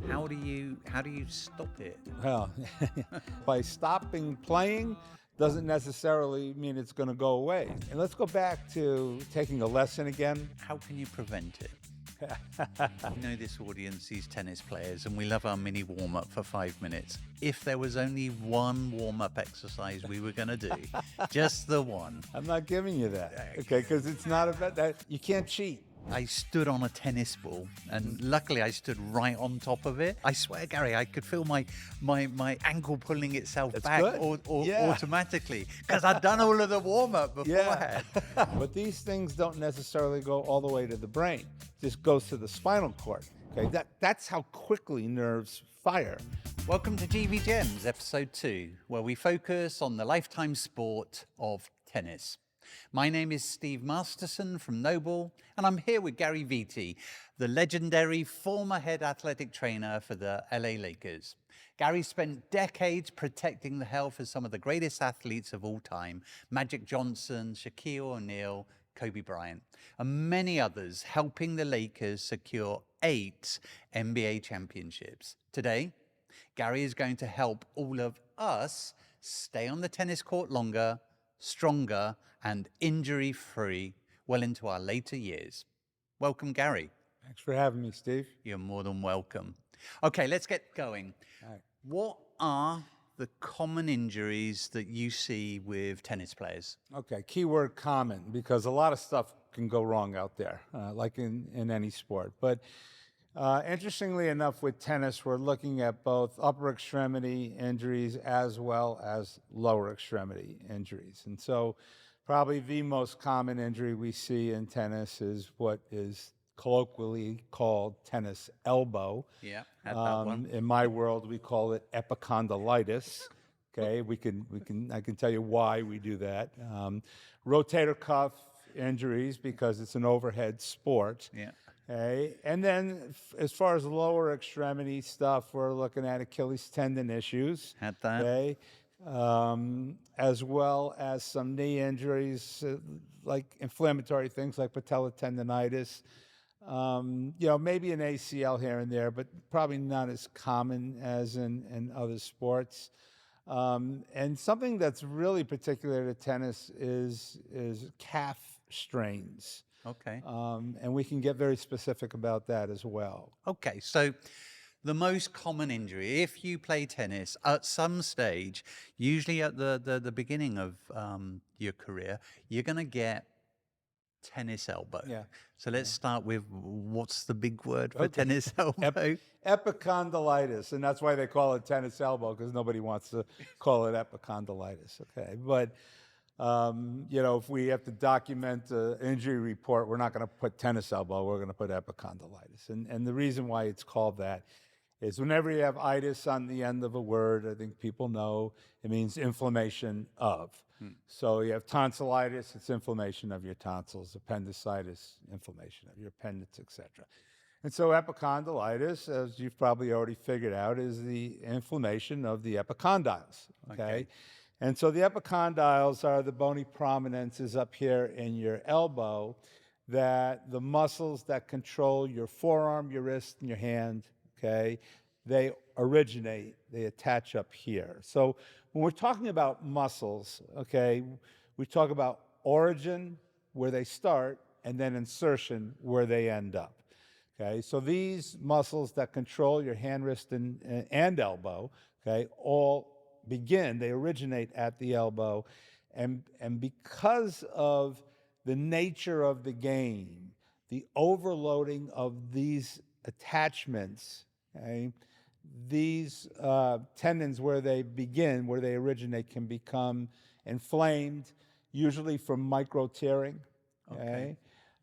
How do you stop it? Well, by stopping playing doesn't necessarily mean it's going to go away. And let's go back to taking a lesson again. How can you prevent it? You know this audience, these tennis players, and we love our mini warm-up for 5 minutes. If there was only one warm-up exercise we were going to do, just the one. I'm not giving you that, okay? Because it's not about that. You can't cheat. I stood on a tennis ball, and luckily I stood right on top of it. I swear, Gary, I could feel my ankle pulling itself back automatically because I'd done all of the warm-up beforehand. But these things don't necessarily go all the way to the brain. It just goes to the spinal cord. Okay, that's how quickly nerves fire. Welcome to GV Gems, episode 2, where we focus on the lifetime sport of tennis. My name is Steve Masterson from Nobol, and I'm here with Gary Vitti, the legendary former head athletic trainer for the LA Lakers. Gary spent decades protecting the health of some of the greatest athletes of all time, Magic Johnson, Shaquille O'Neal, Kobe Bryant, and many others, helping the Lakers secure 8 NBA championships. Today, Gary is going to help all of us stay on the tennis court longer, stronger, and injury-free well into our later years. Welcome, Gary. Thanks for having me, Steve. You're more than welcome. Okay, let's get going. All right. What are the common injuries that you see with tennis players? Okay, keyword common, because a lot of stuff can go wrong out there, like in any sport. But interestingly enough, with tennis, we're looking at both upper extremity injuries as well as lower extremity injuries. And so probably the most common injury we see in tennis is what is colloquially called tennis elbow. Yeah, had that one. In my world, we call it epicondylitis. Okay, I can tell you why we do that. Rotator cuff injuries, because it's an overhead sport. Yeah. Okay, and then as far as lower extremity stuff, we're looking at Achilles tendon issues. Had that. Okay, as well as some knee injuries, like inflammatory things like patella tendonitis. Maybe an ACL here and there, but probably not as common as in other sports. And something that's really particular to tennis is calf strains. Okay. And we can get very specific about that as well. Okay, so the most common injury, if you play tennis at some stage, usually at the beginning of your career, you're going to get tennis elbow. Yeah. So let's start with, what's the big word for tennis elbow? Epicondylitis, and that's why they call it tennis elbow, because nobody wants to call it epicondylitis. Okay, but if we have to document an injury report, we're not going to put tennis elbow, we're going to put epicondylitis. And the reason why it's called that is whenever you have itis on the end of a word, I think people know it means inflammation of. So you have tonsillitis, it's inflammation of your tonsils, appendicitis, inflammation of your appendix, etc. And so epicondylitis, as you've probably already figured out, is the inflammation of the epicondyles, okay? And so the epicondyles are the bony prominences up here in your elbow, that the muscles that control your forearm, your wrist, and your hand, okay, they attach up here. So when we're talking about muscles, okay, we talk about origin, where they start, and then insertion, where they end up. Okay, so these muscles that control your hand, wrist, and elbow, okay, they originate at the elbow, and because of the nature of the game, the overloading of these attachments, okay, these tendons where they originate, can become inflamed, usually from micro tearing, okay,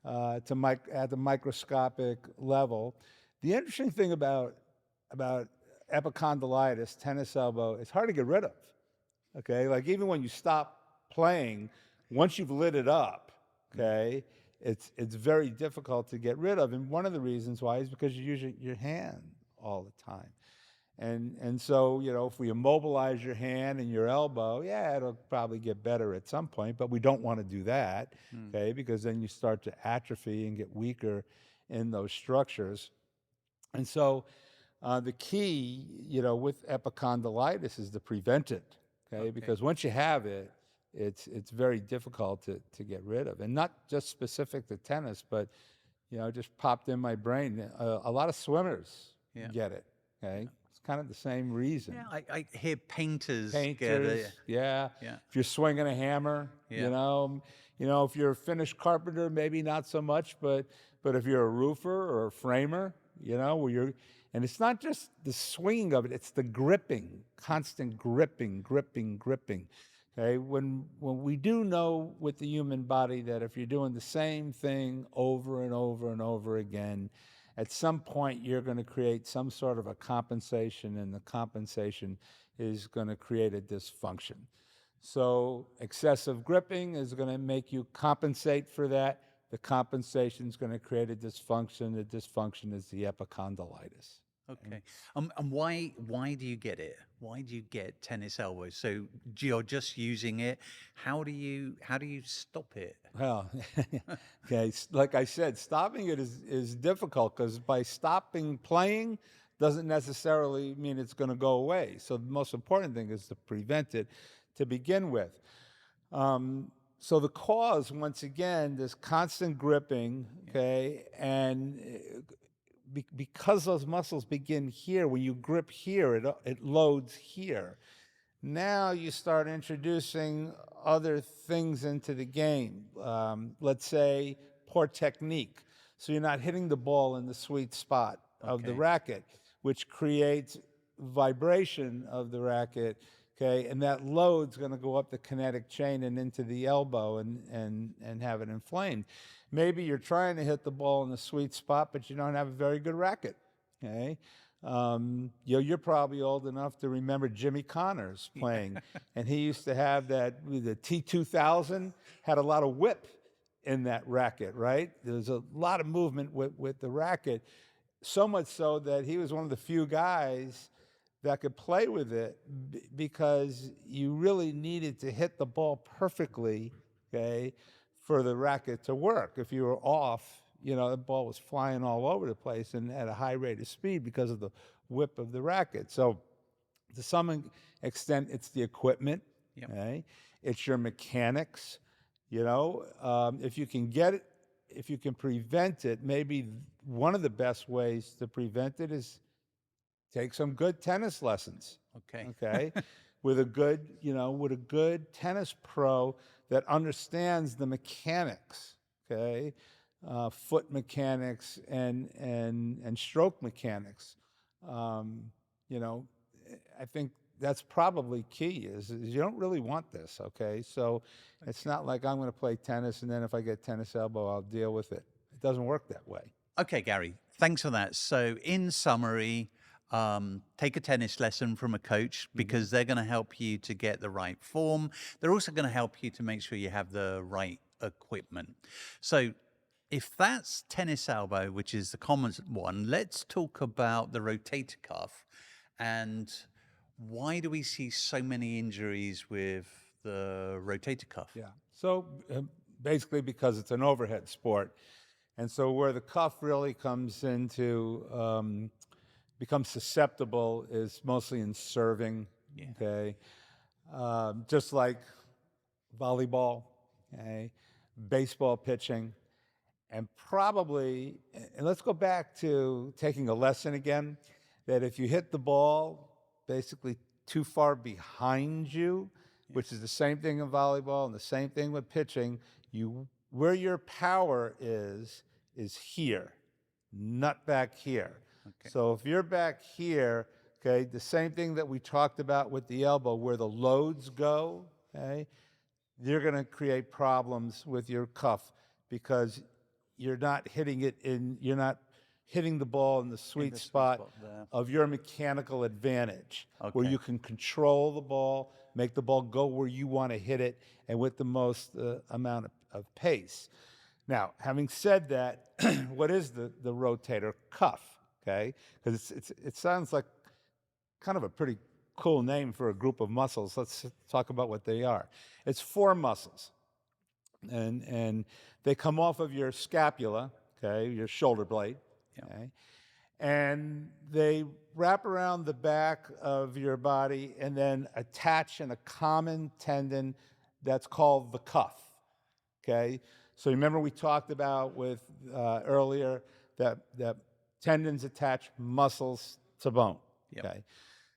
at the microscopic level. The interesting thing about epicondylitis, tennis elbow, it's hard to get rid of. Okay, like even when you stop playing, once you've lit it up, okay, it's very difficult to get rid of. And one of the reasons why is because you use your hand all the time. And so, if we immobilize your hand and your elbow, yeah, it'll probably get better at some point, but we don't want to do that, okay, because then you start to atrophy and get weaker in those structures. And so The key, with epicondylitis is to prevent it, okay? Because once you have it, it's very difficult to get rid of. And not just specific to tennis, but, just popped in my brain. A lot of swimmers Yeah. get it, okay? It's kind of the same reason. Yeah, I hear painters get Painters, it. yeah. Yeah. If you're swinging a hammer, Yeah. if you're a finished carpenter, maybe not so much, but if you're a roofer or a framer, and it's not just the swinging of it, it's the gripping, constant gripping. Okay, when we do know with the human body that if you're doing the same thing over and over and over again, at some point you're going to create some sort of a compensation, and the compensation is going to create a dysfunction. So excessive gripping is going to make you compensate for that. The compensation is going to create a dysfunction. The dysfunction is the epicondylitis. Okay. And why do you get it? Why do you get tennis elbow? So you're just using it. How do you stop it? Well, okay, like I said, stopping it is difficult, because by stopping playing doesn't necessarily mean it's going to go away. So the most important thing is to prevent it to begin with. So the cause, once again, this constant gripping, okay, and because those muscles begin here, when you grip here, it loads here. Now you start introducing other things into the game. Let's say poor technique. So you're not hitting the ball in the sweet spot of the racket, which creates vibration of the racket, okay? And that load's going to go up the kinetic chain and into the elbow and have it inflamed. Maybe you're trying to hit the ball in the sweet spot, but you don't have a very good racket, okay? You're probably old enough to remember Jimmy Connors playing, and he used to have the T2000 had a lot of whip in that racket, right? There's a lot of movement with the racket, so much so that he was one of the few guys that could play with it, because you really needed to hit the ball perfectly, okay, for the racket to work. If you were off, the ball was flying all over the place and at a high rate of speed because of the whip of the racket. So to some extent, it's the equipment, okay? It's your mechanics, if you can get it, if you can prevent it, maybe one of the best ways to prevent it is take some good tennis lessons. Okay. With a good tennis pro that understands the mechanics, okay? Foot mechanics and stroke mechanics. I think that's probably key is you don't really want this, okay? So it's not like I'm going to play tennis and then if I get tennis elbow, I'll deal with it. It doesn't work that way. Okay, Gary, thanks for that. So in summary, take a tennis lesson from a coach, because they're going to help you to get the right form. They're also going to help you to make sure you have the right equipment. So if that's tennis elbow, which is the common one, let's talk about the rotator cuff. And why do we see so many injuries with the rotator cuff? Yeah. So basically because it's an overhead sport. And so where the cuff really comes into, becomes susceptible is mostly in serving, okay? Just like volleyball, okay? Baseball pitching. And probably, and let's go back to taking a lesson again, that if you hit the ball basically too far behind you, which is the same thing in volleyball and the same thing with pitching, where your power is here, not back here. So if you're back here, okay, the same thing that we talked about with the elbow, where the loads go, okay, you're going to create problems with your cuff because you're not hitting the ball in the sweet spot of your mechanical advantage, where you can control the ball, make the ball go where you want to hit it, and with the most amount of pace. Now, having said that, what is the rotator cuff? Okay, because it sounds like kind of a pretty cool name for a group of muscles. Let's talk about what they are. It's 4 muscles, and they come off of your scapula, okay, your shoulder blade, okay, and they wrap around the back of your body and then attach in a common tendon that's called the cuff. Okay, so remember we talked about with earlier that tendons attach muscles to bone. Yep. Okay,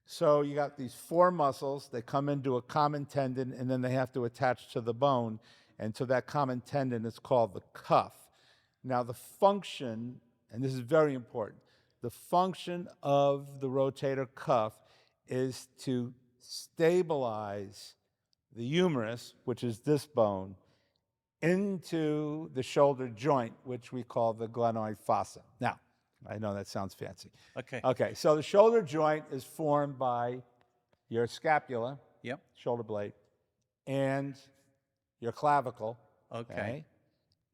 so you got these four muscles. They come into a common tendon, and then they have to attach to the bone, and so that common tendon is called the cuff. Now the function, and this is very important, the function of the rotator cuff is to stabilize the humerus, which is this bone, into the shoulder joint, which we call the glenoid fossa. Now, I know that sounds fancy. Okay. Okay, so the shoulder joint is formed by your scapula, Yep. shoulder blade, and your clavicle. Okay.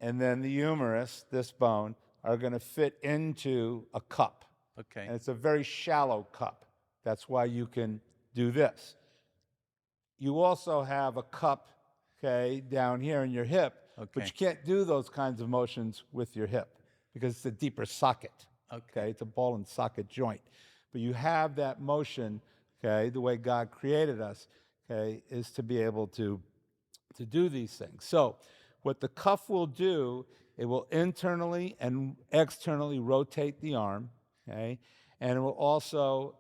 And then the humerus, this bone, are going to fit into a cup. Okay. And it's a very shallow cup. That's why you can do this. You also have a cup, okay, down here in your hip, but Okay. you can't do those kinds of motions with your hip because it's a deeper socket. Okay, it's a ball and socket joint. But you have that motion, okay, the way God created us, okay, is to be able to do these things. So what the cuff will do, it will internally and externally rotate the arm, okay, and it will also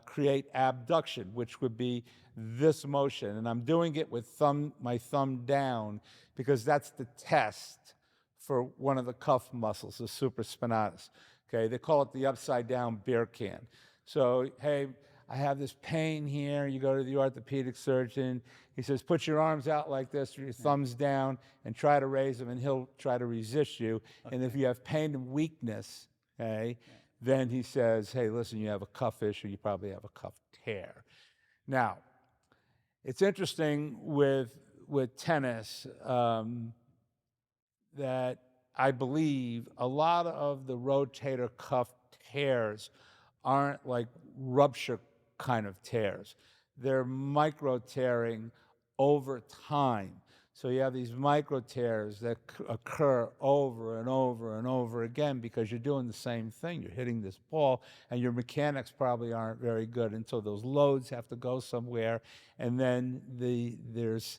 create abduction, which would be this motion. And I'm doing it with my thumb down because that's the test for one of the cuff muscles, the supraspinatus. Okay, they call it the upside down beer can. So, hey, I have this pain here. You go to the orthopedic surgeon. He says, put your arms out like this, your thumbs down, and try to raise them, and he'll try to resist you. And if you have pain and weakness, okay, then he says, hey, listen, you have a cuff issue. You probably have a cuff tear. Now, it's interesting with tennis that I believe a lot of the rotator cuff tears aren't like rupture kind of tears. They're micro tearing over time. So you have these micro tears that occur over and over and over again because you're doing the same thing. You're hitting this ball, and your mechanics probably aren't very good, and so those loads have to go somewhere. And then there's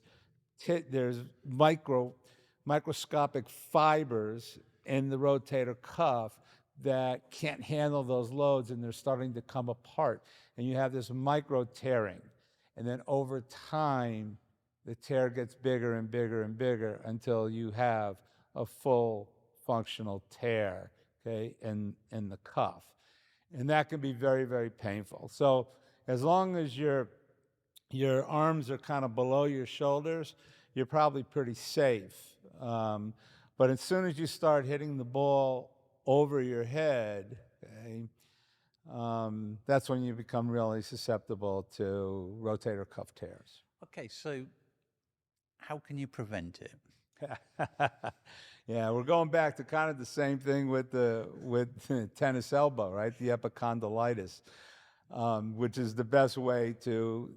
microscopic fibers in the rotator cuff that can't handle those loads, and they're starting to come apart. And you have this micro tearing. And then over time, the tear gets bigger and bigger and bigger until you have a full functional tear, okay, in the cuff. And that can be very, very painful. So as long as your arms are kind of below your shoulders, you're probably pretty safe. But as soon as you start hitting the ball over your head, okay, that's when you become really susceptible to rotator cuff tears. Okay, so how can you prevent it? Yeah, we're going back to kind of the same thing with tennis elbow, right? The epicondylitis, which is the best way to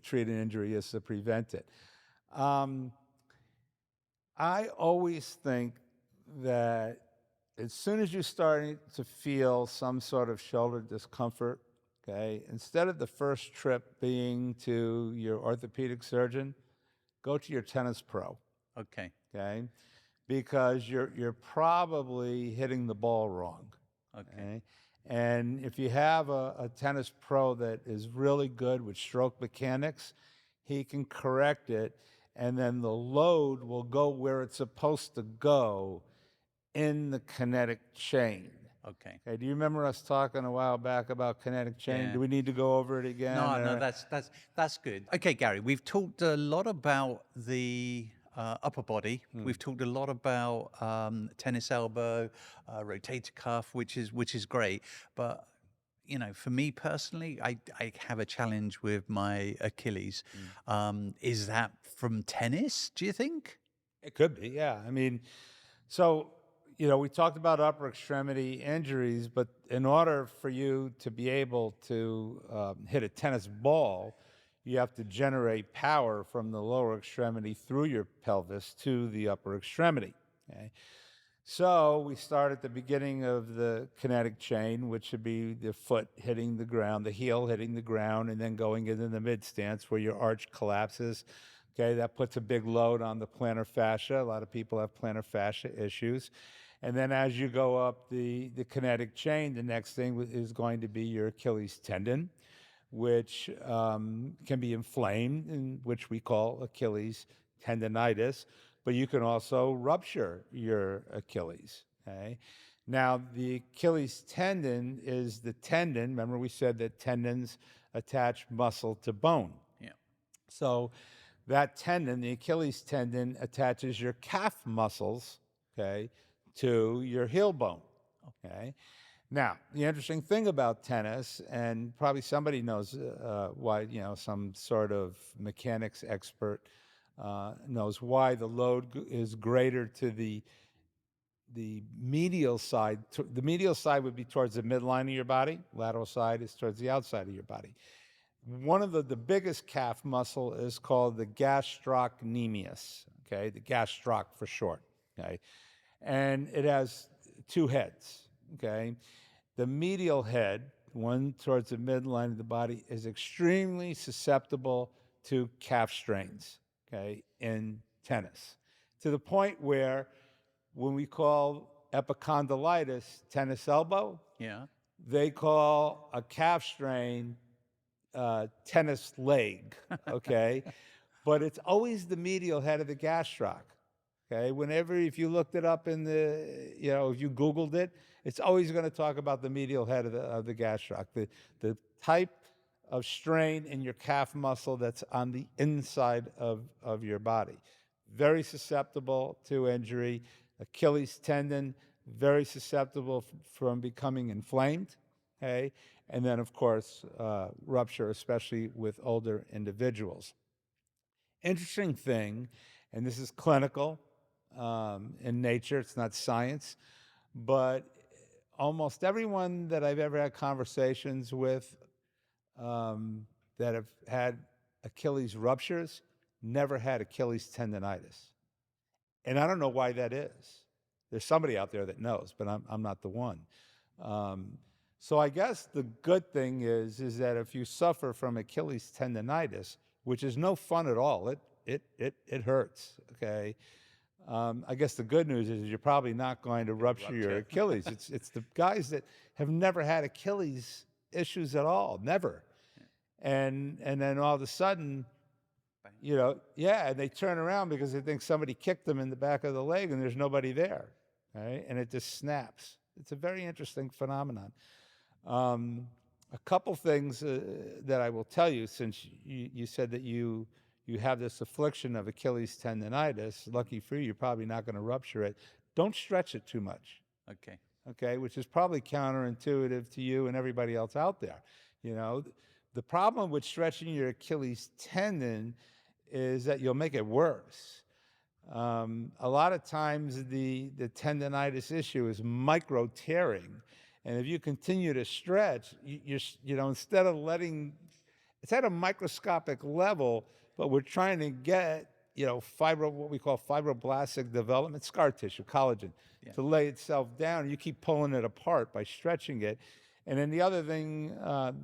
treat an injury is to prevent it. I always think that as soon as you're starting to feel some sort of shoulder discomfort, okay, instead of the first trip being to your orthopedic surgeon, go to your tennis pro. Okay. Okay, because you're probably hitting the ball wrong. Okay. And if you have a tennis pro that is really good with stroke mechanics, he can correct it, and then the load will go where it's supposed to go in the kinetic chain. Okay. Okay, do you remember us talking a while back about kinetic chain? Yeah. Do we need to go over it again? No, that's good. Okay, Gary, we've talked a lot about the upper body. We've talked a lot about tennis elbow, rotator cuff, which is great. But you know, for me personally, I have a challenge with my Achilles. Is that from tennis? Do you think? It could be, yeah. I mean, so, we talked about upper extremity injuries, but in order for you to be able to hit a tennis ball, you have to generate power from the lower extremity through your pelvis to the upper extremity. Okay? So we start at the beginning of the kinetic chain, which would be the foot hitting the ground, the heel hitting the ground, and then going into the mid stance where your arch collapses. Okay, that puts a big load on the plantar fascia. A lot of people have plantar fascia issues. And then as you go up the kinetic chain, the next thing is going to be your Achilles tendon, which can be inflamed, and which we call Achilles tendonitis, but you can also rupture your Achilles. Okay. Now, the Achilles tendon is the tendon. Remember, we said that tendons attach muscle to bone. Yeah. So that tendon, the Achilles tendon, attaches your calf muscles, okay, to your heel bone. Okay. Now, the interesting thing about tennis, and probably somebody knows why, some sort of mechanics expert knows why the load is greater to the medial side. The medial side would be towards the midline of your body. Lateral side is towards the outside of your body. One of the biggest calf muscle is called the gastrocnemius, okay, the gastroc for short, okay, and it has two heads, okay. The medial head, one towards the midline of the body, is extremely susceptible to calf strains, okay, in tennis, to the point where when we call epicondylitis tennis elbow, Yeah. they call a calf strain tennis leg, okay? But it's always the medial head of the gastroc, okay? If you looked it up in if you Googled it, it's always going to talk about the medial head of the gastroc, the type of strain in your calf muscle that's on the inside of your body. Very susceptible to injury. Achilles tendon, very susceptible from becoming inflamed, okay? And then, of course, rupture, especially with older individuals. Interesting thing, and this is clinical in nature, it's not science, but almost everyone that I've ever had conversations with that have had Achilles ruptures never had Achilles tendonitis. And I don't know why that is. There's somebody out there that knows, but I'm not the one. So I guess the good thing is that if you suffer from Achilles tendonitis, which is no fun at all, it hurts. Okay. I guess the good news is you're probably not going to rupture your Achilles. It's the guys that have never had Achilles issues at all, never, and then all of a sudden, and they turn around because they think somebody kicked them in the back of the leg and there's nobody there, right? And it just snaps. It's a very interesting phenomenon. A couple things that I will tell you, since you said that you have this affliction of Achilles tendonitis. Lucky for you, you're probably not going to rupture it. Don't stretch it too much. Okay. Okay, which is probably counterintuitive to you and everybody else out there. The problem with stretching your Achilles tendon is that you'll make it worse. A lot of times the tendonitis issue is micro tearing. And if you continue to stretch, instead of it's at a microscopic level, but we're trying to get, what we call fibroblastic development, scar tissue, collagen, to lay itself down. You keep pulling it apart by stretching it. And then the other thing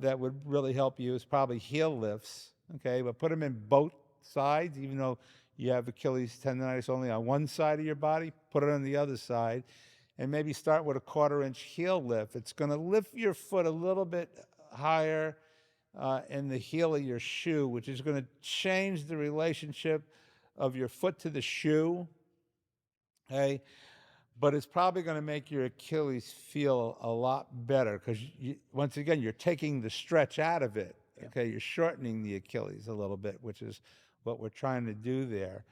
that would really help you is probably heel lifts, okay? But put them in both sides, even though you have Achilles tendonitis only on one side of your body, put it on the other side, and maybe start with a 1/4-inch heel lift. It's going to lift your foot a little bit higher in the heel of your shoe, which is going to change the relationship of your foot to the shoe, okay? But it's probably going to make your Achilles feel a lot better because, once again, you're taking the stretch out of it, okay? You're shortening the Achilles a little bit, which is what we're trying to do there.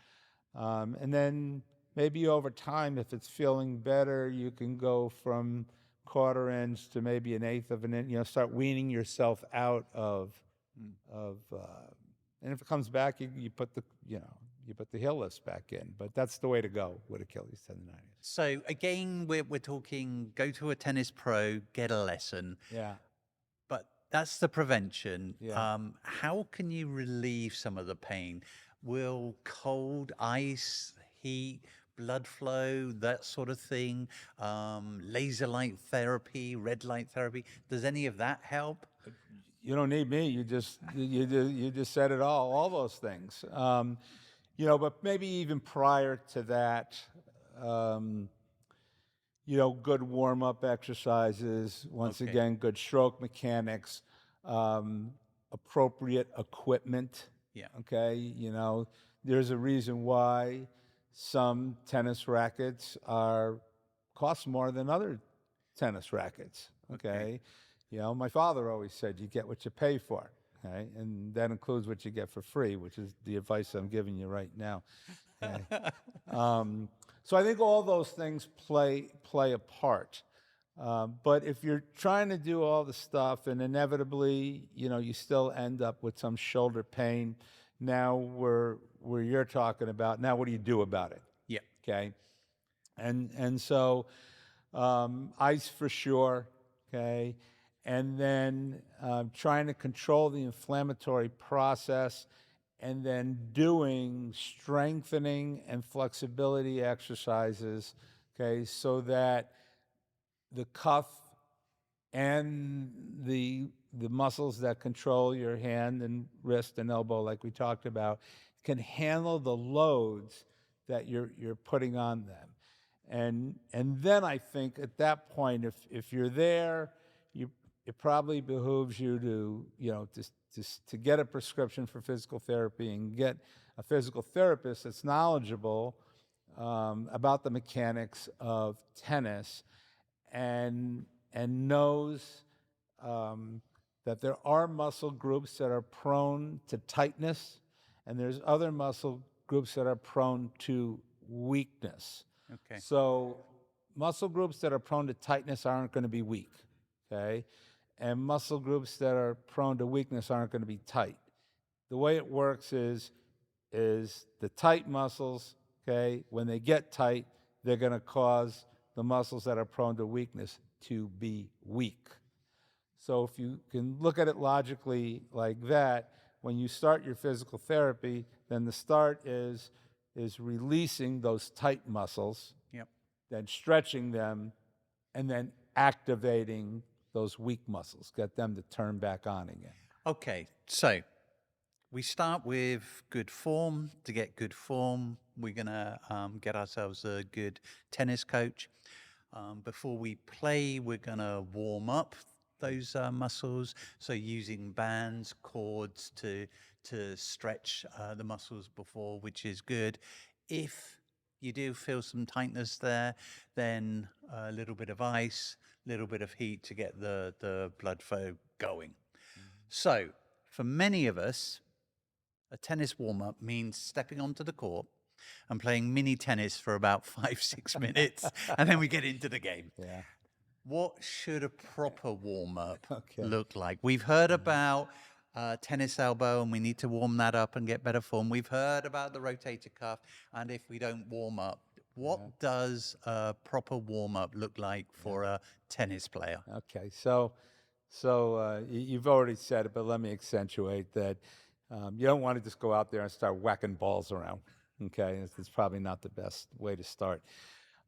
And then maybe over time, if it's feeling better, you can go from 1/4 inch to maybe 1/8 of an inch, start weaning yourself out of, and if it comes back, you put the heel lifts back in. But that's the way to go with Achilles tendonitis. So again, we're talking go to a tennis pro, get a lesson. Yeah. But that's the prevention. Yeah. How can you relieve some of the pain? Will cold, ice, heat blood flow, that sort of thing, laser light therapy, red light therapy. Does any of that help? You don't need me. You just said it all those things. But maybe even prior to that, um, good warm up exercises. Once Okay. again, good stroke mechanics, appropriate equipment. Yeah. Okay, there's a reason why some tennis rackets cost more than other tennis rackets. Okay. My father always said, you get what you pay for. Okay, and that includes what you get for free, which is the advice I'm giving you right now. Okay. So I think all those things play a part. But if you're trying to do all the stuff and inevitably, you still end up with some shoulder pain, now where you're talking about, now what do you do about it? Yeah. Okay. And so ice for sure, okay? And then trying to control the inflammatory process, and then doing strengthening and flexibility exercises, okay, so that the cuff and the muscles that control your hand and wrist and elbow, like we talked about, can handle the loads that you're putting on them. And then I think at that point, if you're there, it probably behooves you to get a prescription for physical therapy and get a physical therapist that's knowledgeable about the mechanics of tennis and knows that there are muscle groups that are prone to tightness, and there's other muscle groups that are prone to weakness. Okay. So muscle groups that are prone to tightness aren't going to be weak, okay? And muscle groups that are prone to weakness aren't going to be tight. The way it works is the tight muscles, okay, when they get tight, they're going to cause the muscles that are prone to weakness to be weak. So if you can look at it logically like that, when you start your physical therapy, then the start is releasing those tight muscles, Yep. then stretching them, and then activating those weak muscles, get them to turn back on again. Okay. So we start with good form. To get good form, we're going to get ourselves a good tennis coach. Before we play, we're going to warm up those muscles. So using bands, cords to stretch the muscles before, which is good. If you do feel some tightness there, then a little bit of ice, a little bit of heat to get the blood flow going. So for many of us, a tennis warm-up means stepping onto the court and playing mini tennis for about 5-6 minutes, and then we get into the game. Yeah. What should a proper warm-up Okay. look like? We've heard about tennis elbow, and we need to warm that up and get better form. We've heard about the rotator cuff, and if we don't warm up, what does a proper warm-up look like for a tennis player? Okay, so you've already said it, but let me accentuate that you don't want to just go out there and start whacking balls around. Okay, it's probably not the best way to start.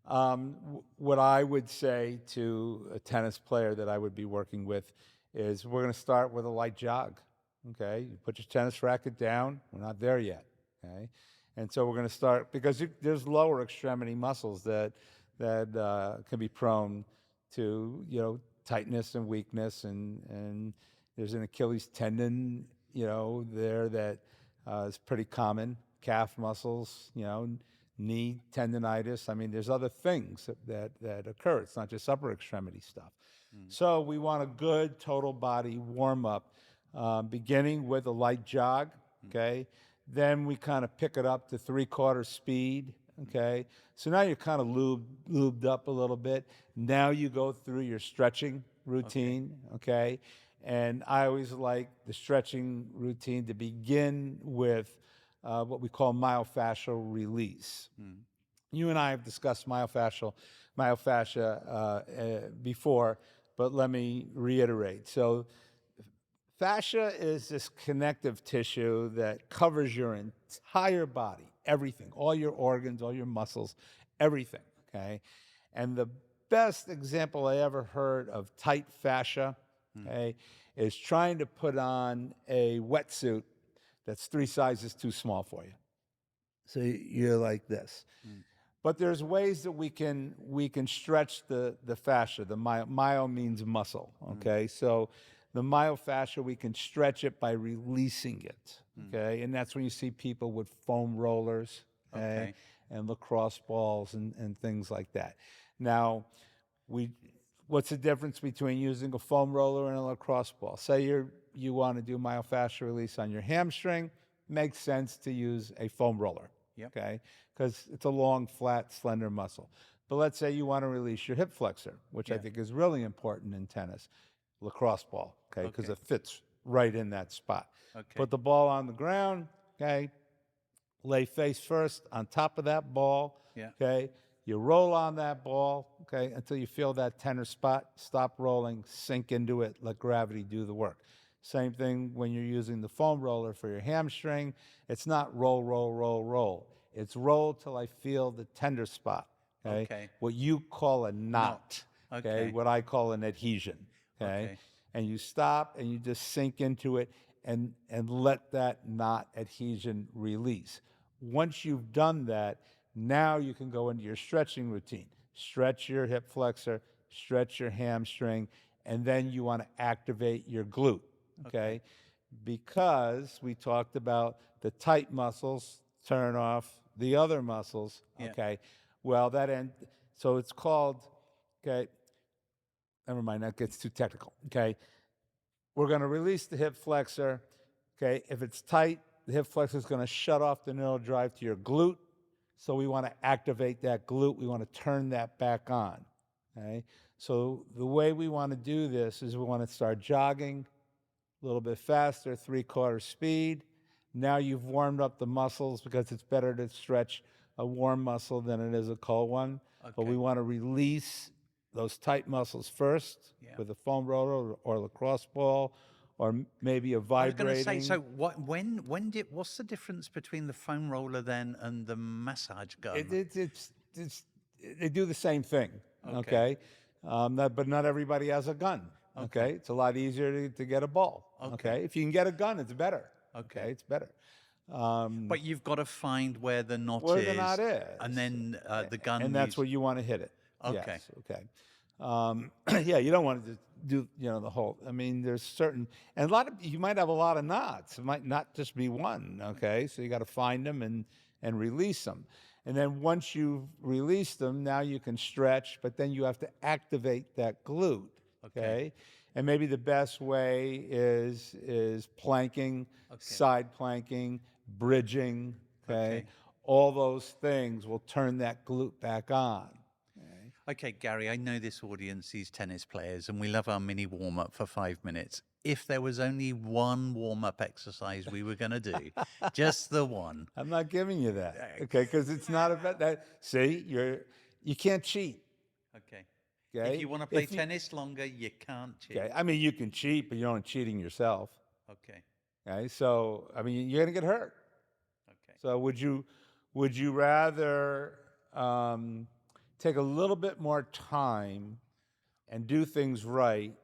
What I would say to a tennis player that I would be working with is we're going to start with a light jog. Okay, you put your tennis racket down. We're not there yet. Okay, and so we're going to start because there's lower extremity muscles that can be prone to tightness and weakness, and there's an Achilles tendon there that is pretty common. Calf muscles, knee tendonitis. I mean, there's other things that occur. It's not just upper extremity stuff. So we want a good total body warm up, beginning with a light jog. Okay, then we kind of pick it up to 3/4 speed. Okay, so now you're kind of lubed up a little bit. Now you go through your stretching routine. Okay, and I always like the stretching routine to begin with what we call myofascial release. You and I have discussed myofascia before, but let me reiterate. So fascia is this connective tissue that covers your entire body. everything, all your organs, all your muscles, everything, okay? And the best example I ever heard of tight fascia, okay, is trying to put on a wetsuit that's 3 sizes too small for you. So you're like this. But there's ways that we can stretch the fascia. The myo means muscle. Okay, so the myofascia, we can stretch it by releasing it. Okay, and that's when you see people with foam rollers, okay, and lacrosse balls and things like that. Now, what's the difference between using a foam roller and a lacrosse ball? Say you want to do myofascial release on your hamstring, makes sense to use a foam roller. Yep. Okay, because it's a long, flat, slender muscle. But let's say you want to release your hip flexor, which I think is really important in tennis, lacrosse ball, okay, because it fits right in that spot. Put the ball on the ground, okay, lay face first on top of that ball, okay, you roll on that ball, okay, until you feel that tender spot, stop rolling, sink into it, let gravity do the work. Same thing when you're using the foam roller for your hamstring. It's not roll, roll, roll, roll. It's roll till I feel the tender spot, okay? What you call a knot, okay? What I call an adhesion, okay? And you stop and you just sink into it and let that knot adhesion release. Once you've done that, now you can go into your stretching routine. Stretch your hip flexor, stretch your hamstring, and then you want to activate your glute. Okay? Because we talked about the tight muscles turn off the other muscles. Okay. Well, so it's called, okay, never mind, that gets too technical. Okay. We're going to release the hip flexor. Okay. If it's tight, the hip flexor is going to shut off the neural drive to your glute. So we want to activate that glute. We want to turn that back on. Okay. So the way we want to do this is we want to start jogging a little bit faster, 3/4 speed. Now you've warmed up the muscles because it's better to stretch a warm muscle than it is a cold one. But we want to release those tight muscles first with a foam roller or lacrosse ball, or maybe a I was going to vibrating. say, so what's the difference between the foam roller then and the massage gun? They do the same thing, okay? But not everybody has a gun, okay? It's a lot easier to get a ball, okay? If you can get a gun, it's better, okay? It's better. But you've got to find where the knot Where is. the knot is. And then the gun. And that's where you want to hit it. Okay. Yes, okay. Yeah, you don't want to do, the whole, I mean, there's certain, and you might have a lot of knots. It might not just be one, okay? So you got to find them and release them. And then once you've released them, now you can stretch, but then you have to activate that glute, okay? And maybe the best way is planking, side planking, bridging, okay? All those things will turn that glute back on. Okay, Gary, I know this audience is tennis players and we love our mini warm-up for 5 minutes. If there was only one warm-up exercise we were going to do, just the one. I'm not giving you that, okay? Because it's not about that. See, you can't cheat. Okay. Okay. If you want to play tennis longer, you can't cheat. Okay. I mean, you can cheat, but you're only cheating yourself. Okay. Okay. So, I mean, you're going to get hurt. Okay. So, would you rather take a little bit more time and do things right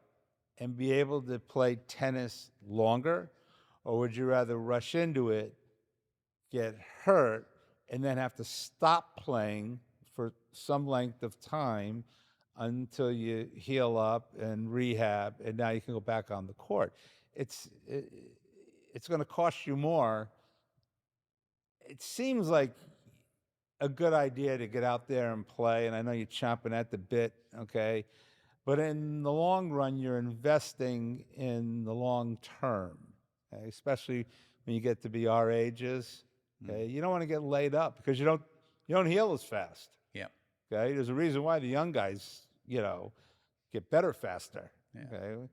and be able to play tennis longer, or would you rather rush into it, get hurt, and then have to stop playing for some length of time until you heal up and rehab, and now you can go back on the court? It's going to cost you more. It seems like a good idea to get out there and play, and I know you're chomping at the bit, okay? But in the long run, you're investing in the long term, okay? Especially when you get to be our ages. Okay, you don't want to get laid up because you don't heal as fast. Yeah. Okay, there's a reason why the young guys, get better faster. Okay,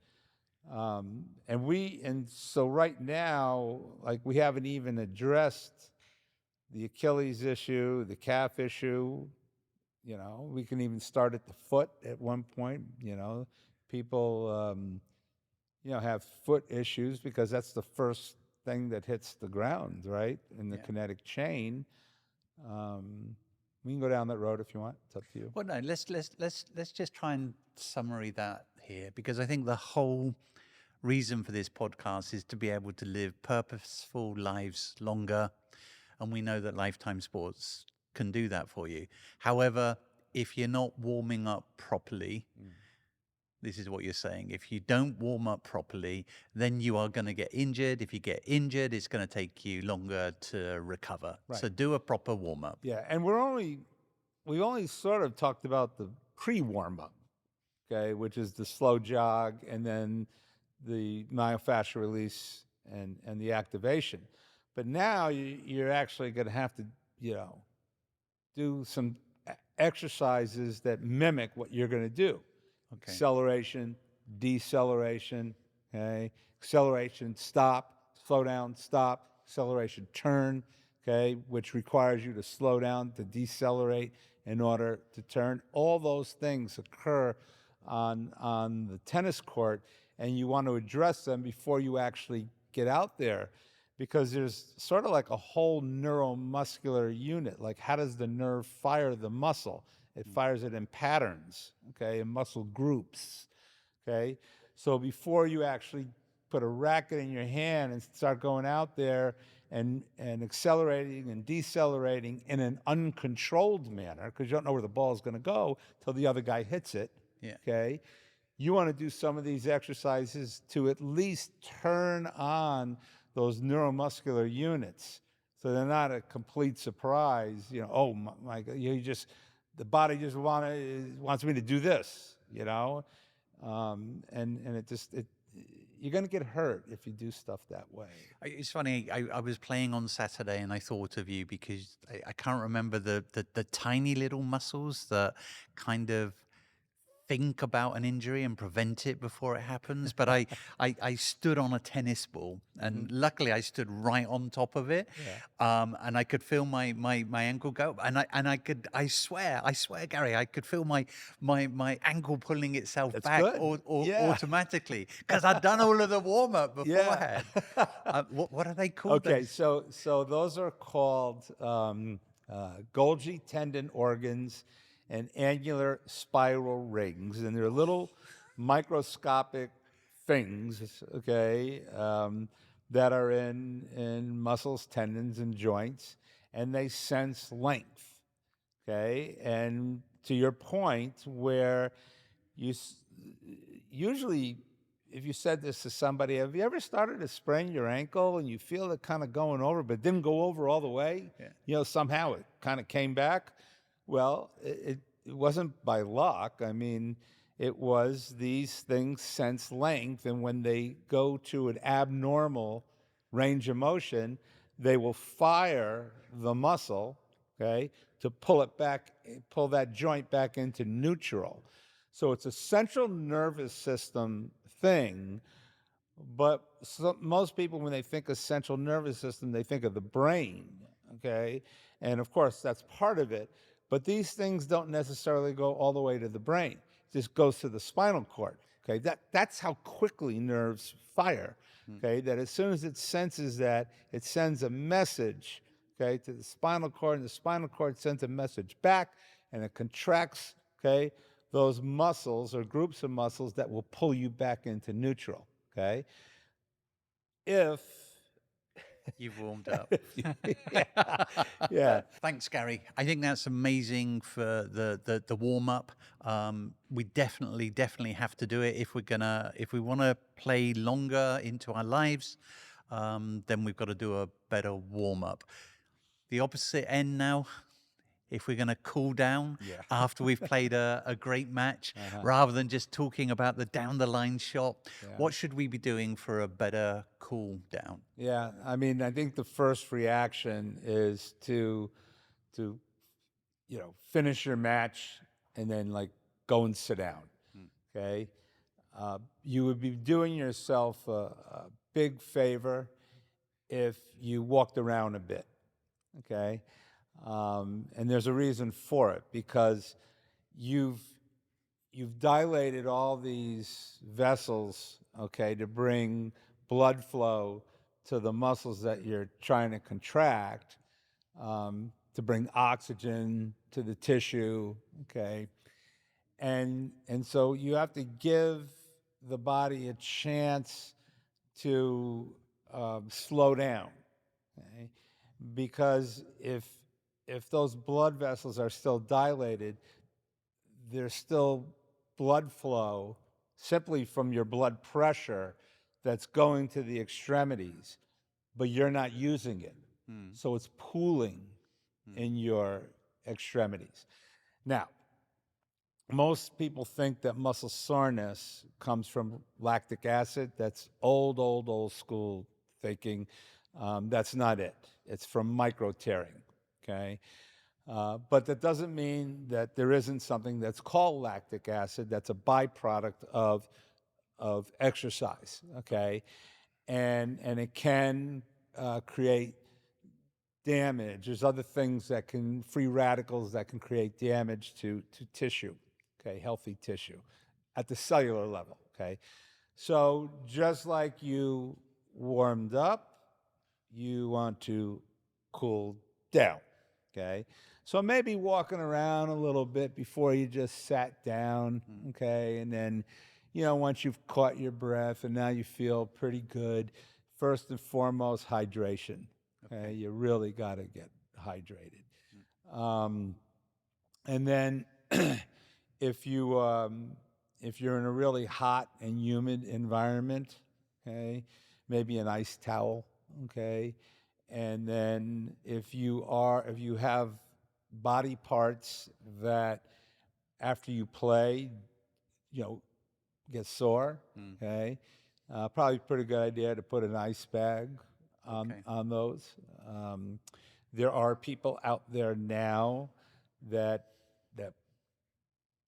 and so right now, like, we haven't even addressed the Achilles issue, the calf issue. We can even start at the foot at one point. People, have foot issues because that's the first thing that hits the ground, right, in the kinetic chain. We can go down that road if you want. It's up to you. Well, no, let's just try and summary that here, because I think the whole reason for this podcast is to be able to live purposeful lives longer, and we know that Lifetime Sports can do that for you. However, if you're not warming up properly, this is what you're saying. If you don't warm up properly, then you are going to get injured. If you get injured, it's going to take you longer to recover. Right. So do a proper warm up. Yeah, and we only sort of talked about the pre-warm up, okay, which is the slow jog and then the myofascial release and the activation. But now you're actually going to have to, do some exercises that mimic what you're going to do. Okay. Acceleration, deceleration, okay? Acceleration, stop, slow down, stop, acceleration, turn, okay, which requires you to slow down, to decelerate in order to turn. All those things occur on the tennis court, and you want to address them before you actually get out there, because there's sort of like a whole neuromuscular unit. Like, how does the nerve fire the muscle? It fires it in patterns, okay, in muscle groups, okay? So before you actually put a racket in your hand and start going out there and accelerating and decelerating in an uncontrolled manner, because you don't know where the ball is going to go till the other guy hits it, okay? You want to do some of these exercises to at least turn on those neuromuscular units, so they're not a complete surprise. Oh my God, the body just wants me to do this, and you're going to get hurt if you do stuff that way. It's funny. I was playing on Saturday and I thought of you because I can't remember the tiny little muscles that kind of think about an injury and prevent it before it happens. But I stood on a tennis ball, and luckily I stood right on top of it, and I could feel my ankle go, and I swear, Gary, I could feel my ankle pulling itself back automatically, because I'd done all of the warm up beforehand. What are they called? Okay, so those are called Golgi tendon organs and annular spiral rings, and they're little microscopic things, okay, that are in muscles, tendons, and joints, and they sense length, okay. And to your point, where usually, if you said this to somebody, have you ever started to sprain your ankle and you feel it kind of going over, but didn't go over all the way? Somehow it kind of came back. Well, it wasn't by luck. I mean, it was these things sense length, and when they go to an abnormal range of motion, they will fire the muscle, okay, to pull that joint back into neutral. So it's a central nervous system thing, but most people, when they think of central nervous system, they think of the brain, okay? And of course, that's part of it. But these things don't necessarily go all the way to the brain. It just goes to the spinal cord, okay? That's how quickly nerves fire, okay? That as soon as it senses that, it sends a message, okay, to the spinal cord, and the spinal cord sends a message back, and it contracts, okay, those muscles or groups of muscles that will pull you back into neutral, okay? If you've warmed up. Yeah. Thanks, Gary. I think that's amazing for the warm up. We definitely have to do it if we want to play longer into our lives. Then we've got to do a better warm up. The opposite end now. If we're going to cool down after we've played a great match, rather than just talking about the down the line shot, what should we be doing for a better cool down? Yeah, I mean, I think the first reaction is to finish your match and then go and sit down. Okay, you would be doing yourself a big favor if you walked around a bit. Okay. And there's a reason for it, because you've dilated all these vessels, okay, to bring blood flow to the muscles that you're trying to contract, to bring oxygen to the tissue, okay? And so you have to give the body a chance to slow down, okay? Because if those blood vessels are still dilated, there's still blood flow simply from your blood pressure that's going to the extremities, but you're not using it. So it's pooling in your extremities. Now, most people think that muscle soreness comes from lactic acid. That's old school thinking. That's not it. It's from micro tearing, okay? But that doesn't mean that there isn't something that's called lactic acid that's a byproduct of exercise, okay? And it can create damage. There's other things that can, free radicals that can create damage to tissue, okay, healthy tissue at the cellular level, okay? So just like you warmed up, you want to cool down, okay? So maybe walking around a little bit before you just sat down, okay? And then, once you've caught your breath and now you feel pretty good, first and foremost, hydration, okay? You really got to get hydrated. And then if you're in a really hot and humid environment, okay, maybe an ice towel, okay, and then if you have body parts that after you play, get sore, okay, probably a pretty good idea to put an ice bag on those. There are people out there now that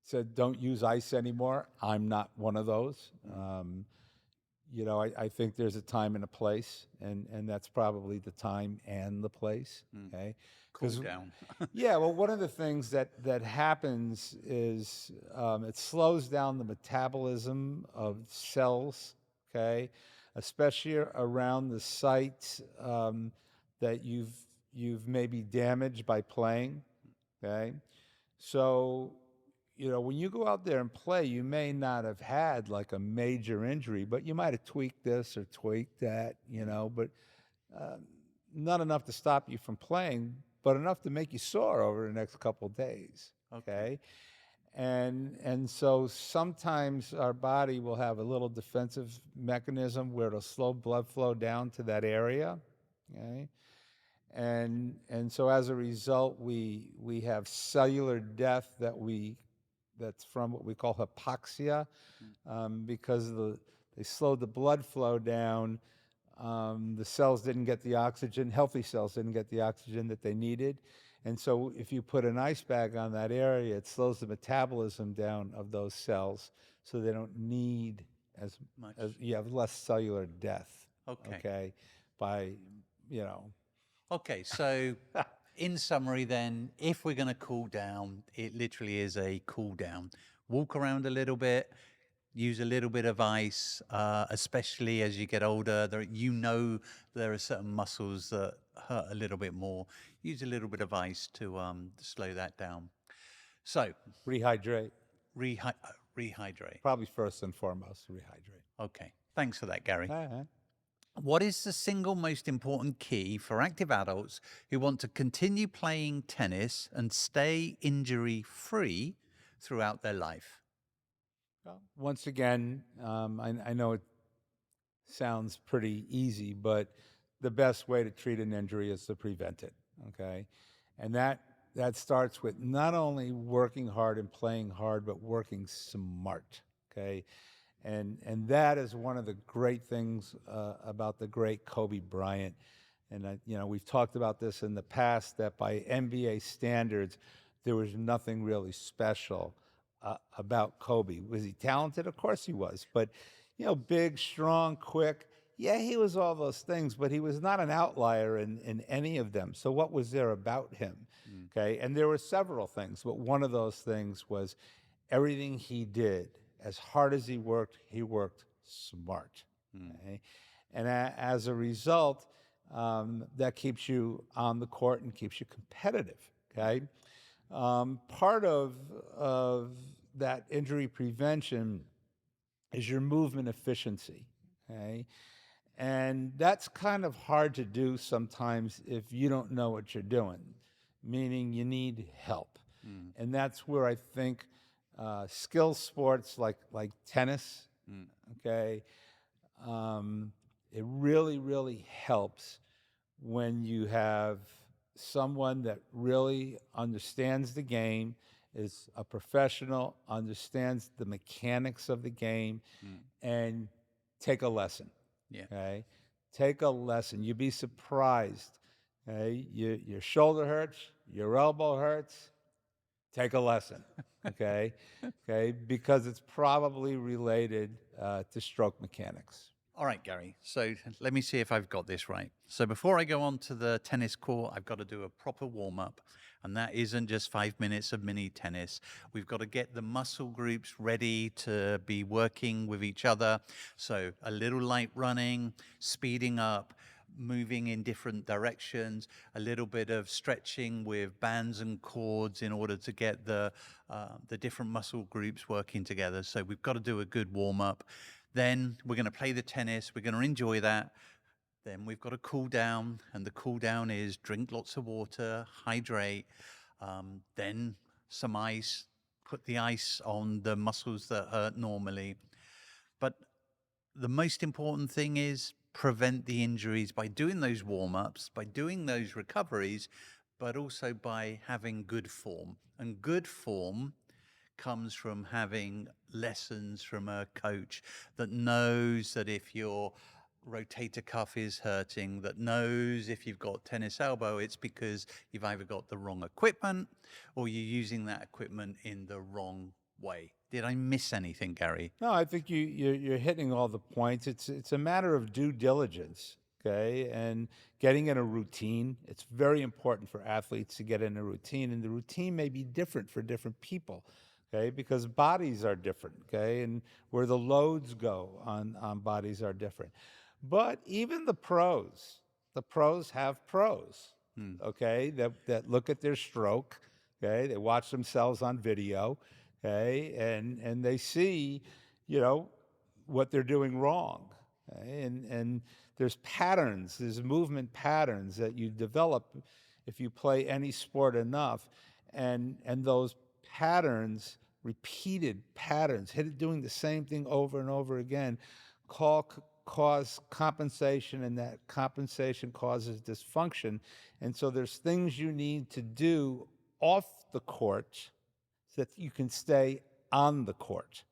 said don't use ice anymore. I'm not one of those. I think there's a time and a place, and that's probably the time and the place. Okay, Cool down. yeah. Well, one of the things that happens is it slows down the metabolism of cells. Okay, especially around the sites that you've maybe damaged by playing. Okay, so when you go out there and play, you may not have had like a major injury, but you might have tweaked this or tweaked that, but not enough to stop you from playing, but enough to make you sore over the next couple of days. Okay. And so sometimes our body will have a little defensive mechanism where it'll slow blood flow down to that area. Okay. And so as a result, we have cellular death that's from what we call hypoxia, because they slowed the blood flow down. The cells didn't get the oxygen, healthy cells didn't get the oxygen that they needed. And so if you put an ice bag on that area, it slows the metabolism down of those cells so they don't need as Much. you have less cellular death. Okay. By, Okay, so in summary then, if we're going to cool down, it literally is a cool down. Walk around a little bit, use a little bit of ice, especially as you get older. There are certain muscles that hurt a little bit more. Use a little bit of ice to slow that down. So rehydrate. Rehydrate. Probably first and foremost, rehydrate. Okay, thanks for that, Gary. All right. What is the single most important key for active adults who want to continue playing tennis and stay injury-free throughout their life? Well, once again, I know it sounds pretty easy, but the best way to treat an injury is to prevent it, okay? And that starts with not only working hard and playing hard, but working smart, okay? And that is one of the great things about the great Kobe Bryant. And we've talked about this in the past, that by NBA standards, there was nothing really special about Kobe. Was he talented? Of course he was. But big, strong, quick. Yeah, he was all those things, but he was not an outlier in any of them. So what was there about him? Okay, and there were several things, but one of those things was everything he did. As hard as he worked smart. Okay? And as a result, that keeps you on the court and keeps you competitive, okay? Part of that injury prevention is your movement efficiency, okay? And that's kind of hard to do sometimes if you don't know what you're doing, meaning you need help. And that's where I think skill sports like tennis, okay, it really helps when you have someone that really understands the game, is a professional, understands the mechanics of the game, and take a lesson. Yeah. Okay, take a lesson. You'd be surprised. Okay, your shoulder hurts, your elbow hurts. Take a lesson. Okay, okay, because it's probably related to stroke mechanics. All right, Gary. So let me see if I've got this right. So before I go on to the tennis court, I've got to do a proper warm up. And that isn't just 5 minutes of mini tennis. We've got to get the muscle groups ready to be working with each other. So a little light running, speeding up, moving in different directions, a little bit of stretching with bands and cords in order to get the different muscle groups working together. So we've got to do a good warm up. Then we're going to play the tennis. We're going to enjoy that. Then we've got to cool down, and the cool down is drink lots of water, hydrate, then some ice, put the ice on the muscles that hurt normally. But the most important thing is prevent the injuries by doing those warm-ups, by doing those recoveries, but also by having good form. And good form comes from having lessons from a coach that knows that if your rotator cuff is hurting, that knows if you've got tennis elbow, it's because you've either got the wrong equipment or you're using that equipment in the wrong way. Did I miss anything, Gary? No, I think you're hitting all the points. It's a matter of due diligence, okay, and getting in a routine. It's very important for athletes to get in a routine, and the routine may be different for different people, okay, because bodies are different, okay, and where the loads go on bodies are different. But even the pros have pros, okay, that look at their stroke, okay, they watch themselves on video, okay, and they see, what they're doing wrong, okay? And there's patterns, there's movement patterns that you develop if you play any sport enough, and those patterns, repeated patterns, doing the same thing over and over again, cause compensation, and that compensation causes dysfunction. And so there's things you need to do off the court so that you can stay on the court.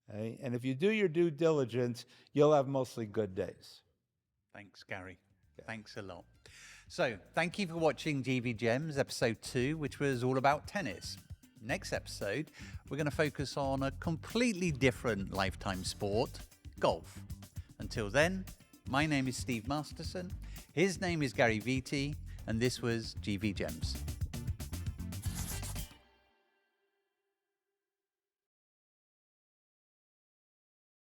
Okay? And if you do your due diligence, you'll have mostly good days. Thanks, Gary. Thanks a lot. So thank you for watching GV Gems episode 2, which was all about tennis. Next episode, we're going to focus on a completely different lifetime sport, golf. Until then, my name is Steve Masterson, his name is Gary Vitti, and this was GV Gems.